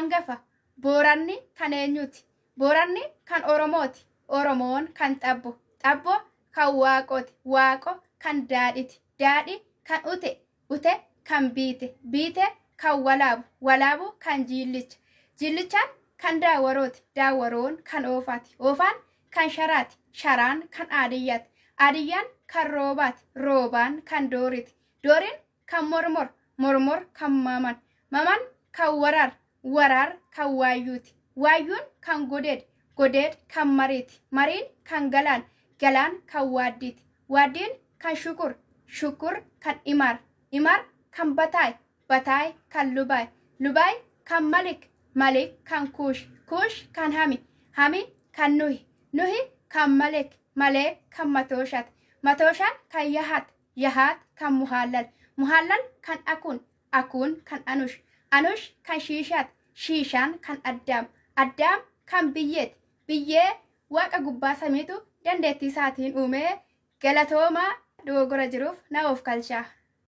hangafa booranni kan eenyuti booranni kan oromooti oromoon kan xabbo kan waaqooti waaqo kan daadhi kan ute kan biite kan walaabu kan jillichaan kan daawaroon kan oofaati oofaan kan sharaati sharaan kan aadiyyaan kan roobaan kan dooriin kan mormor kan maman kan waraar kan waayyuun kan godeed kan mariin kan galaan kan waaddiin kan shukur kan imaar kan bataay kan lubaay kan malik kan kuush kan hami kan nuhi kan maleek kan matooshaan kan yahaat kan muhallal kan akuun kan anush kan shiishaan kan addaam kan biyyee waaqa gubbaa samiitu dandeettii isaatiin uumee galatoomaa dogoggora jiruuf na of kalchaa.